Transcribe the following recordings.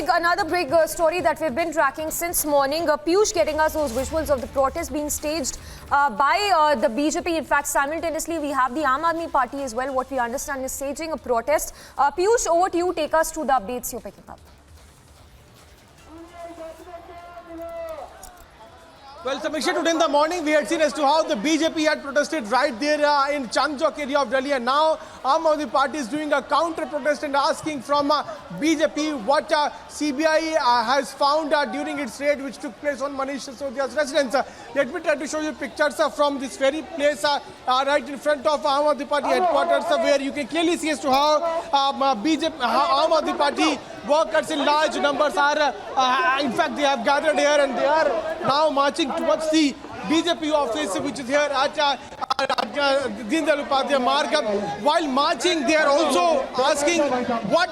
Another big story that we've been tracking since morning. Piyush getting us those visuals of the protest being staged by the BJP. In fact, simultaneously we have the Aam Aadmi Party as well. What we understand is staging a protest. Piyush, over to you. Take us through the updates you're picking up. Well, Samiksha, today in the morning we had seen as to how the BJP had protested right there in Chandchowk area of Delhi, and now Aam Aadmi Party is doing a counter protest and asking from BJP what CBI has found during its raid which took place on Manish Sisodia's residence. Let me try to show you pictures from this very place right in front of Aam Aadmi Party headquarters, where you can clearly see as to how Aam Aadmi Party workers in large numbers are, in fact, they have gathered here and they are now marching towards the BJP office, which is here at Deen Dayal Upadhyaya Marg. While marching, they are also asking what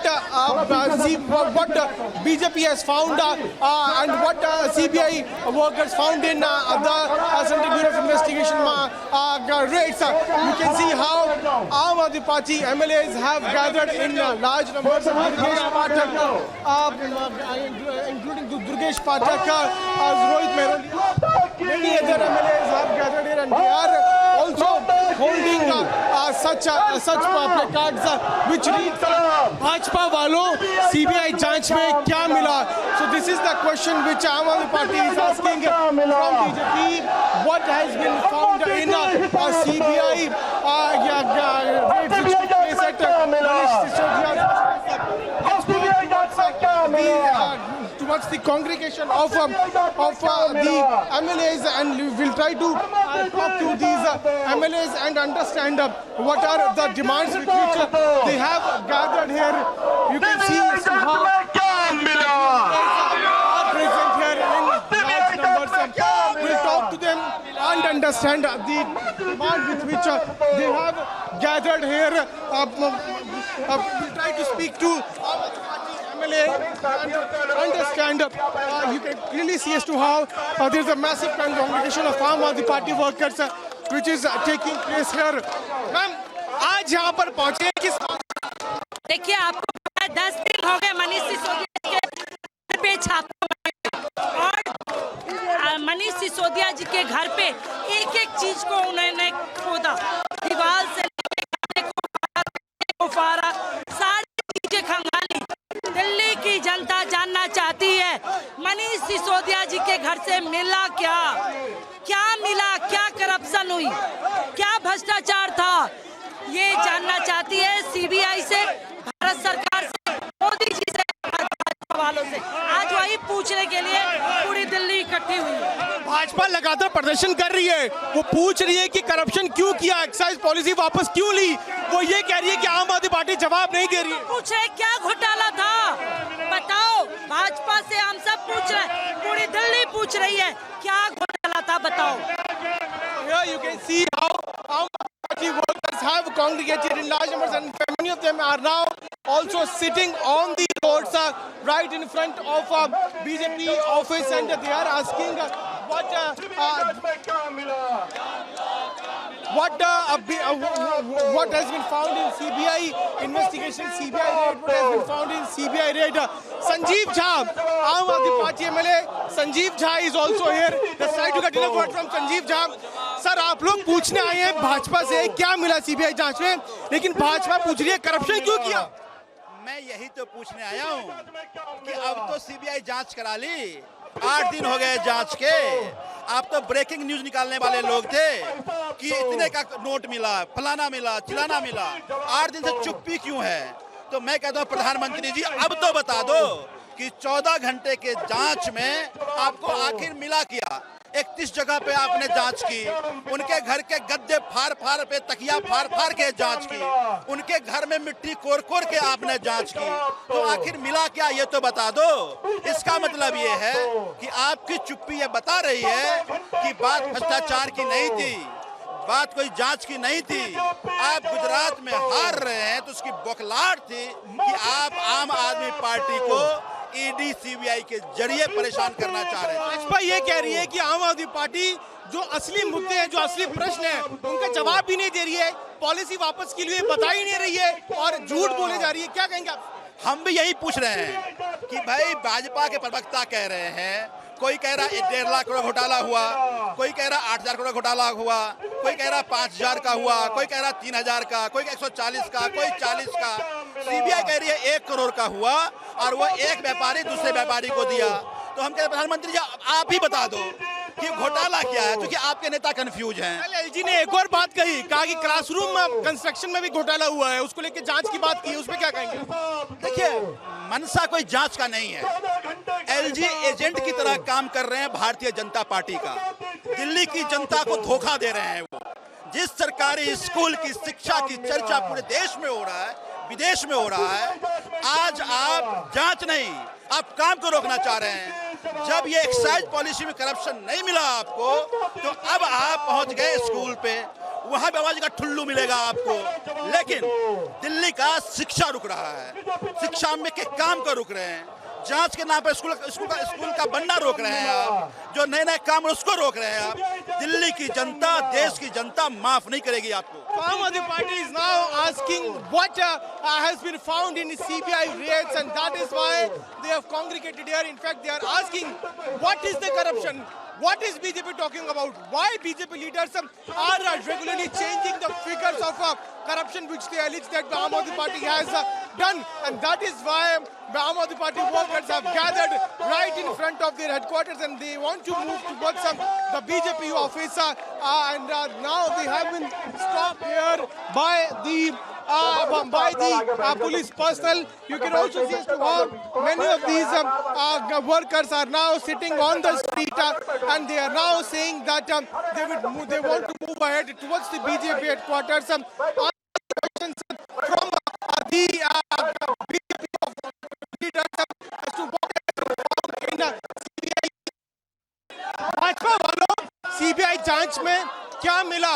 BJP has found and what CBI workers found in the Central Bureau of Investigation raids. You can see how Aam Aadmi Party MLAs have gathered in large numbers. Including Durgesh Pathak, Rohit Mehroli, many other MLAs have gathered here, and they are also holding such placards which read Bhajpa वालों CBI जांच में क्या मिला. So this is the question which Aam Aadmi Party is asking from BJP. What has been found in CBI raids which took place at Manish Sisodia's towards the congregation of the MLAs, and we will try to talk to these MLAs and understand what are the demands with which they have gathered here. You can see how are present here in large numbers. We'll talk to them and understand the demand with which they have gathered here. We'll try to speak to MLA and understand. You can clearly see as to how there's a massive congregation of Aam Aadmi Party workers which is taking place here. Ma'am, आज यहाँ पर पहुँचे किस? देखिए, आपको पता है 10 दिन हो गए मनीष सिसोदिया के पे छापा और मनीष सिसोदिया जी के घर पे एक एक चीज को उन्होंने खोदा, दीवार से फारा, सारी चीजें खंगाली. दिल्ली की जनता जानना चाहती है मनीष सिसोदिया जी के घर से मिला क्या, क्या मिला, क्या करप्शन हुई, क्या भ्रष्टाचार था, ये जानना चाहती है सीबीआई से, भारत सरकार से, मोदी जी से, वालों से. आज वही पूछने के लिए पूरी दिल्ली इकट्ठी हुई है. भाजपा लगातार प्रदर्शन कर रही है, वो पूछ रही है कि करप्शन क्यों किया, एक्साइज पॉलिसी वापस क्यों ली. वो ये कह रही है कि आम आदमी पार्टी जवाब नहीं दे रही है. पूछे क्या घोटाला था, बताओ. भाजपा से हम सब पूछ रहे हैं, पूरी दिल्ली पूछ रही है क्या घोटाला था, बताओ. Here you can see how Aam Aadmi Party workers have congregated in large numbers, and many of them are now also sitting on the roads right in front of BJP office, and they are asking what has been found in CBI investigation, CBI raid, what has been found in CBI raid. Sanjeev Jha, Aam Aadmi Party MLA, Sanjeev Jha is also here. Let's try to get a word from Sanjeev Jha. Sir, आप लोग पूछने आए हैं भाजपा से क्या मिला CBI जांच में, लेकिन भाजपा पूछ रही है करप्शन क्यों किया. मैं यही तो पूछने आया हूँ कि अब तो सीबीआई जांच करा ली, 8 दिन हो गए जांच के. आप तो ब्रेकिंग न्यूज निकालने वाले लोग थे कि इतने का नोट मिला, फलाना मिला, चिलाना मिला. 8 दिन से चुप्पी क्यों है? तो मैं कहता हूँ प्रधानमंत्री जी, अब तो बता दो कि 14 घंटे के जांच में आपको आखिर मिला क्या. 31 जगह पे आपने जांच की, उनके घर के गद्दे फाड़ पे तकिया फाड़ के जांच की, उनके घर में मिट्टी कोर के आपने जांच की. तो आखिर मिला क्या, ये तो बता दो. इसका मतलब ये है कि आपकी चुप्पी ये बता रही है कि बात भ्रष्टाचार की नहीं थी, बात कोई जांच की नहीं थी. आप गुजरात में हार रहे हैं तो उसकी बौखलाहट थी कि आप आम आदमी पार्टी को ईडी सीबीआई के जरिए परेशान करना चाह रहे हैं. भाजपा ये कह रही है कि आम आदमी पार्टी जो असली मुद्दे हैं, जो असली प्रश्न है, उनका जवाब भी नहीं दे रही है, पॉलिसी वापस के लिए बता ही नहीं रही है और झूठ बोले जा रही है. क्या कहेंगे आप? हम भी यही पूछ रहे हैं कि भाई भाजपा के प्रवक्ता कह रहे हैं, कोई कह रहा है 1.5 लाख करोड़ घोटाला हुआ, कोई कह रहा 8,000 करोड़ घोटाला हुआ, कोई कह रहा 5,000 का हुआ, कोई कह रहा 3,000 का, कोई 140 का, कोई 40 का। सीबीआई कह रही है 1 करोड़ का हुआ और वो एक व्यापारी दूसरे व्यापारी को दिया। तो हम कह रहे प्रधानमंत्री जी आप ही बता दो कि घोटाला क्या है, क्योंकि आपके नेता कंफ्यूज हैं। एलजी ने एक और बात कही, कहा कि क्लासरूम कंस्ट्रक्शन में भी घोटाला हुआ है, उसको लेकर जांच की बात की, उसमें क्या कहेंगे? देखिए, मनसा कोई जांच का नहीं है। एलजी एजेंट की तरह काम कर रहे हैं भारतीय जनता पार्टी का। दिल्ली की जनता को धोखा दे रहे हैं वो। जिस सरकारी स्कूल की शिक्षा की चर्चा पूरे देश में हो रहा है, विदेश में हो रहा है, आज आप जांच नहीं, आप काम को रोकना चाह रहे हैं। जब ये एक्साइज पॉलिसी में करप्शन नहीं मिला आपको, तो अब आप पहुंच गए स्कूल पे, वहां बाबाजी का ठुल्लू मिलेगा आपको। लेकिन दिल्ली का शिक्षा रुक रहा है, शिक्षा में के काम को रुक रहे हैं, जांच के नाम पर स्कूल का बनना रोक रहे हैं आप, जो नए नए काम उसको रोक रहे हैं आप। दिल्ली की जनता, देश की जनता माफ नहीं करेगी आपको। Some of the party is now asking what has been found in CBI raids, and that is why they have congregated here. In fact, they are asking what is the corruption? What is BJP talking about? Why BJP leaders are regularly changing the figures of corruption which they allege that the Aam Aadmi Party has done, and that is why the Aam Aadmi Party workers have gathered right in front of their headquarters, and they want to move towards the BJP office, and now they have been stopped here by the police personnel. You can also see as to how many of these workers are now sitting on the street, and they are now saying that they want to move ahead towards the BJP headquarters. From the BJP leaders as to what has been found in CBI. Bhajpa वालों, CBI जांच में क्या मिला,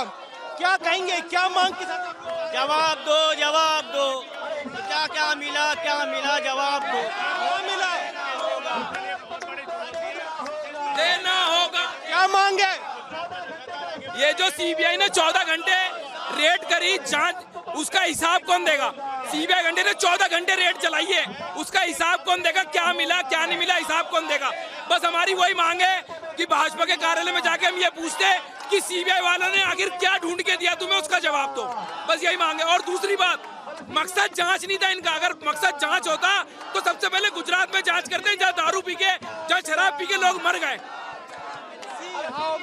क्या कहेंगे, क्या मांग के साथ? जवाब दो, जवाब दो। क्या क्या मिला, क्या मिला, जवाब दो। क्या मिला, देना होगा। क्या मांग है? ये जो सीबीआई ने 14 घंटे रेड करी जांच, उसका हिसाब कौन देगा? सीबीआई घंटे ने 14 घंटे रेड चलाई है, उसका हिसाब कौन देगा? क्या मिला, क्या नहीं मिला, हिसाब कौन देगा? बस हमारी वही मांग है कि भाजपा के कार्यालय में जाके हम ये पूछते कि सीबीआई वालों ने आखिर क्या ढूंढ के दिया तुम्हें, उसका जवाब दो। बस यही मांग है। और दूसरी बात, मकसद जांच नहीं था इनका। अगर मकसद जांच होता तो सबसे पहले गुजरात में जांच करते, जहाँ दारू पी के, जहाँ शराब पी के लोग मर गए। How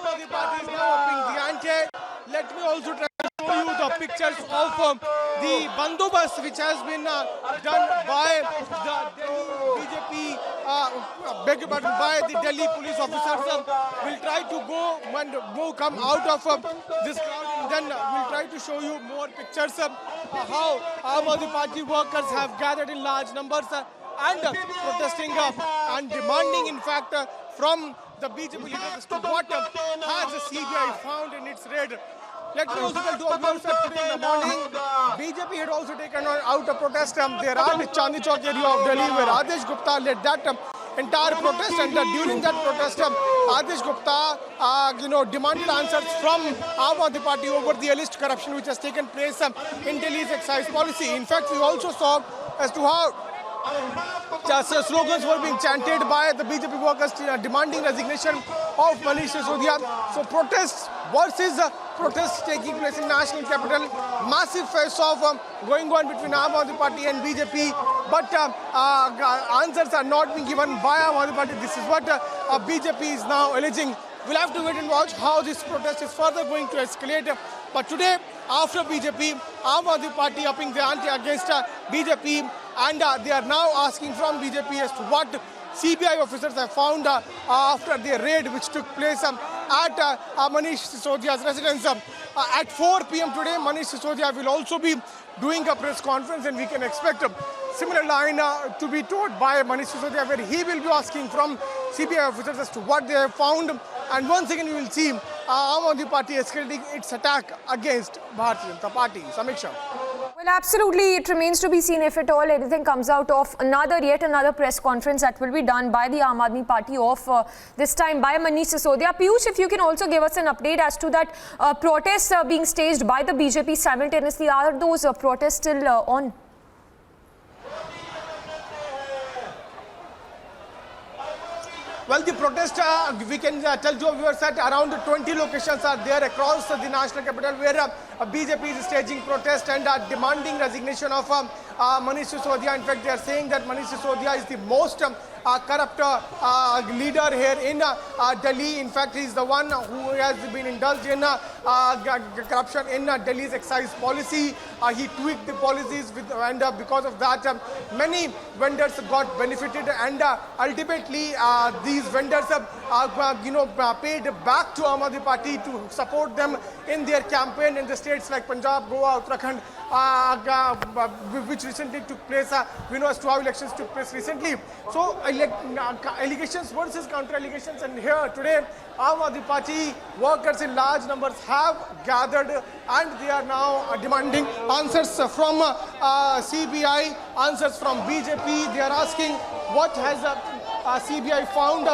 the party is now upping the ante. Let me also try to show you the pictures of the bandobast which has been done by the Delhi BJP, beg your pardon, by the Delhi police officers. We'll try to go and come out of this crowd, and then we'll try to show you more pictures of how Aam Aadmi Party workers have gathered in large numbers and protesting and demanding, in fact, from the BJP leaders as to what has the CBI found in its raid. Let me also tell you also today in the morning, BJP had also taken out a protest there at the Chandni Chowk area of Delhi, where Adesh Gupta led that entire protest, and during that protest, Adesh Gupta, demanded answers from Aam Aadmi Party over the alleged corruption which has taken place in Delhi's excise policy. In fact, we also saw as to how slogans were being chanted by the BJP workers demanding resignation of Manish Sisodia. So protests versus protests taking place in national capital. Massive face-off going on between Aam Aadmi Party and BJP. But answers are not being given by Aam Aadmi Party. This is what BJP is now alleging. We'll have to wait and watch how this protest is further going to escalate. But today, after BJP, Aam Aadmi Party upping the ante against BJP, and they are now asking from BJP as to what CBI officers have found after their raid which took place at Manish Sisodia's residence. At 4 p.m. today, Manish Sisodia will also be doing a press conference, and we can expect a similar line to be told by Manish Sisodia, where he will be asking from CBI officers as to what they have found. And once again, we will see Aam Aadmi Party escalating its attack against Bharatiya Janata Party. Samiksha. Well, absolutely. It remains to be seen if at all anything comes out of yet another press conference that will be done by the Aam Aadmi Party of this time by Manish Sisodia. Piyush, if you can also give us an update as to that protests being staged by the BJP simultaneously. Are those protests still on? Well, the protest, we can tell to our viewers that around 20 locations are there across the national capital where BJP is staging protest and demanding resignation of Manish Sisodia. In fact, they are saying that Manish Sisodia is the most corrupt leader here in Delhi. In fact, he is the one who has been indulged in corruption in Delhi's excise policy. He tweaked the policies and because of that, many vendors got benefited, and ultimately these vendors paid back to Aam Aadmi Party to support them in their campaign in the states like Punjab, Goa, Uttarakhand, which recently took place. We know as to how elections took place recently. So allegations versus counter allegations, and here today Aam Aadmi Party workers in large numbers have gathered and they are now demanding answers from CBI, answers from BJP. They are asking what has CBI found